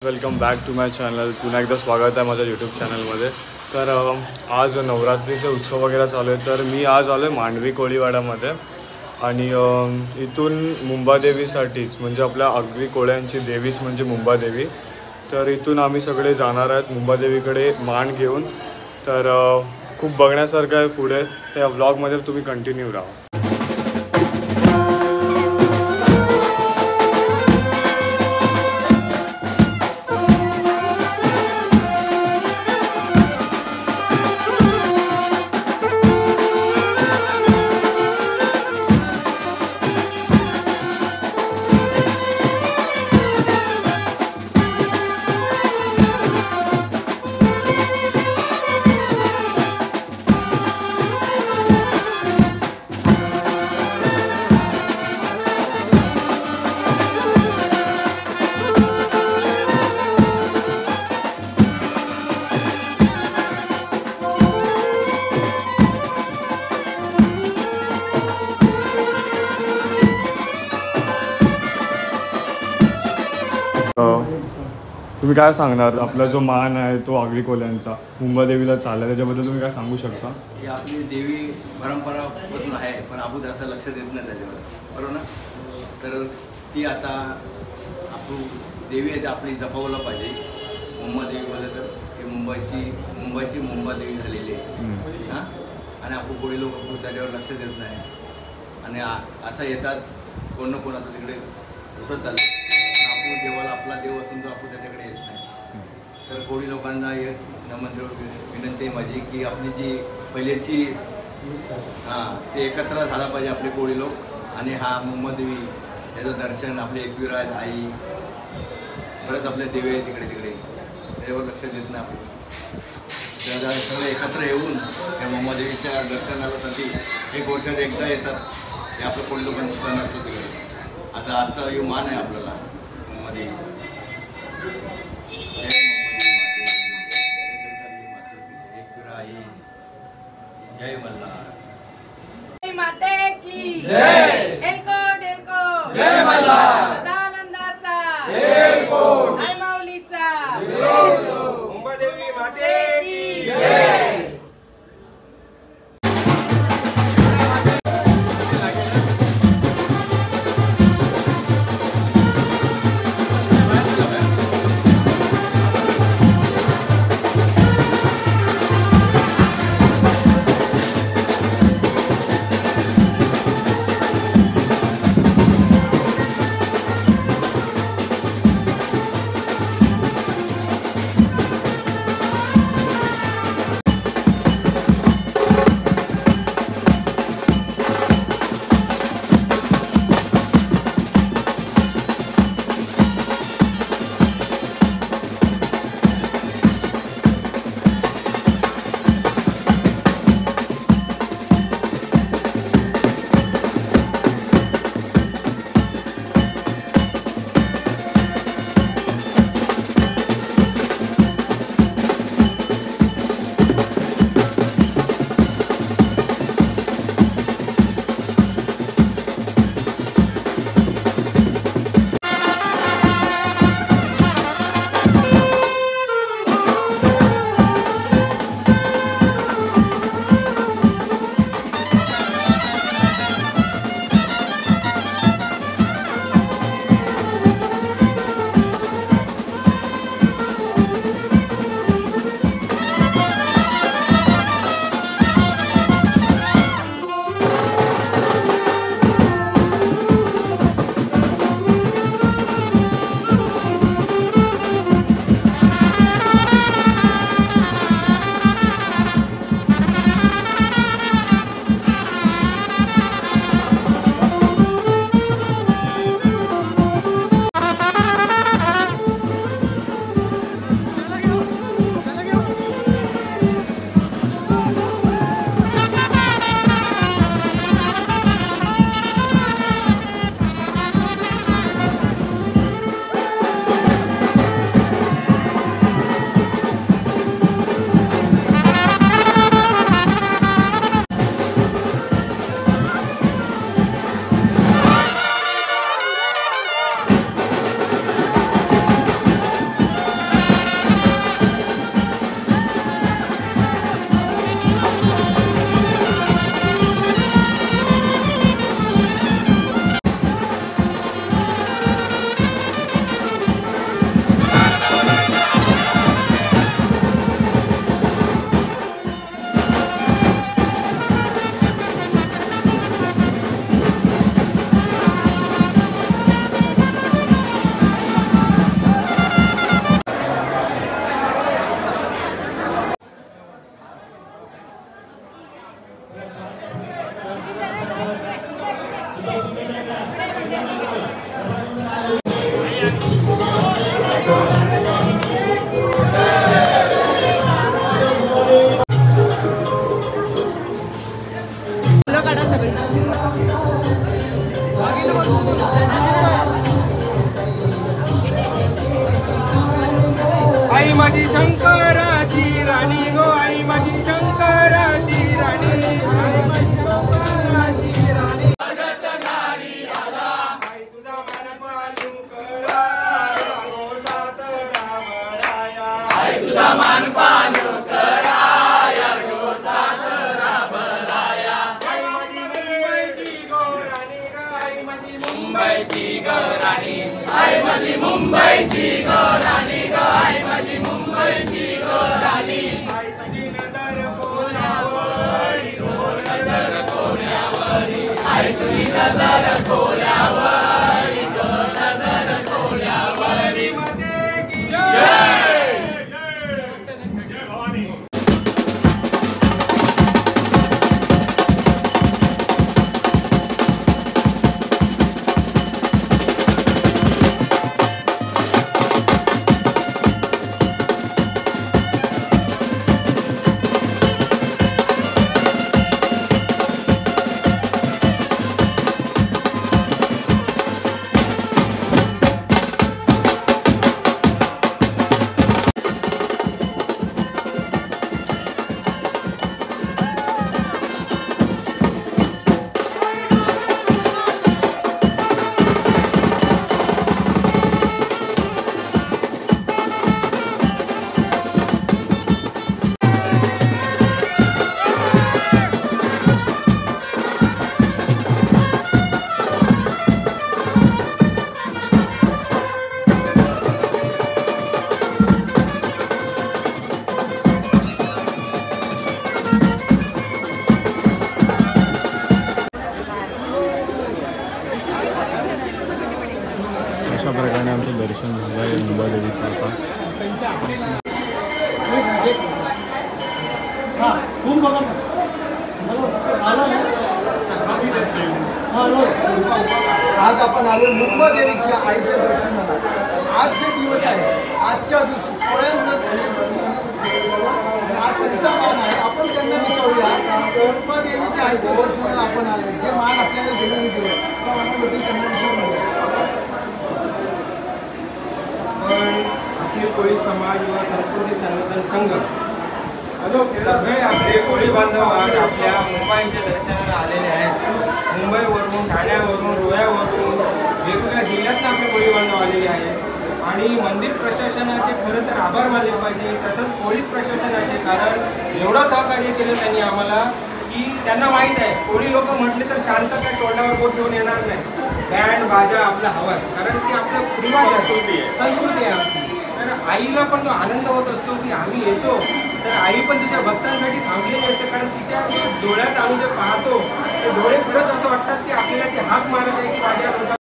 Welcome back to my channel. पुन्हा एकदा स्वागत आहे माझ्या यूट्यूब चॅनलमध्ये. तर आज नवरात्रीचे उत्सव वगैरे चालू आहे. तर मी आज आलो आहे मांडवी कोळीवाड्यामध्ये आणि इथून मुंबादेवीसाठीच म्हणजे आपल्या आगरी कोळ्यांची देवीच म्हणजे मुंबादेवी. तर इथून आम्ही सगळे जाणार आहेत मुंबादेवीकडे मान घेऊन. तर खूप बघण्यासारखं आहे पुढे. त्या व्लॉगमध्ये तुम्ही कंटिन्यू राहा. तुम्ही काय सांगणार? आपला जो मान आहे तो आगरी कोल्यांचा मुंबादेवीला चालला, त्याच्याबद्दल तुम्ही काय सांगू शकता? ही आपली देवी परंपरापासून आहे, पण आपण असं लक्ष देत नाही त्याच्यावर, बरोबर ना? तर ती आता आपली देवी आहे, आपली जपावला पाहिजे. मुंबादेवी बोललं तर ते मुंबईची मुंबादेवी झालेली आहे हां. आणि आपण कोळी लोक त्याच्यावर लक्ष देत नाही आणि असं येतात कोण ना कोण आता तिकडे घुसत चाललं. आपण देवाला आपला देव असून तो आपण त्याच्याकडे येत नाही. तर कोळी लोकांना हेच नम्र विनंती आहे माझी की आपली जी पहिल्याची ते एकत्र झाला पाहिजे आपले कोळी लोक. आणि हा मुंबादेवी याचं दर्शन आपले एकविराज आई परत आपले देवी आहे तिकडे त्याच्यावर लक्ष देत नाही आपण. त्या सगळे एकत्र येऊन त्या मुंबादेवीच्या दर्शनासाठी एक वर्षात एकदा येतात. हे आपलं कोळी लोकांचा सण असतो तिकडे. आता आजचा यो मान आहे आपल्याला मुंबादेवीचा. जय मल्हार. माते की जय. एलकोट एलकोट जय मल्हार. सदानंदाचा एलकोट. आई माऊलीचा मुंबादेवी माते की जय. माझी शंकराची राणी गो आई माझी शंकराची राणी आई माझी शंकराची राणी आई तुझा मान पालू करा गो सात रामराया आई तुझा मान पालू करा गो सात रामराया आई माझी मुंबईची गो राणी ग आई माझी मुंबईची ग राणी आई माझी मुंबईची ग राणी ग आई माझी मुंबईची ग राणी आई तुझी नजर कोल्यावरी गो नजर कोल्यावरी आई तुझी नजर कोल्यावरी गो नजर कोल्यावरी माते की जय अशा प्रकारे आमचं दर्शन झालं आहे मुंबादेवीचं आता. आज आपण आलो मुंबादेवीच्या आईच्या दर्शनाला. आजचे दिवस आहे, आजच्या दिवशी पोळ्यांचं आज त्यांचा मान आहे. आपण त्यांना विचारूया मुंबादेवीच्या आईच्या दर्शनाला आपण आलो, जे मान आपल्याला देऊन दिलं त्या मानाबद्दल त्यांना विचारूया. अखिल कोळी समाज व संस्कृती संवर्धन संघ सगळे आपले कोळी बांधव आज आपल्या मुंबईच्या दर्शनाला आलेले आहेत. मुंबईवरून, ठाण्यावरून, रोह्यावरून वेगवेगळ्या जिल्ह्यातून आपले कोळी बांधव आलेले आहेत. आणि मंदिर प्रशासनाचे खरं तर आभार मानले पाहिजे, तसंच पोलीस प्रशासनाचे. कारण एवढं सहकार्य केलं त्यांनी आम्हाला की त्यांना माहीत आहे कोळी लोक म्हटले तर शांत काय तोंडावर बोट ठेवून येणार नाही. बँड बाजा आपला हवाच, कारण ती आपलं संस्कृती आहे आमची. तर आईला पण तो आनंद होत असतो की आम्ही येतो, तर आई पण तिच्या भक्तांसाठी थांबलेली असते. कारण तिच्या डोळ्यात आम्ही जे पाहतो ते डोळे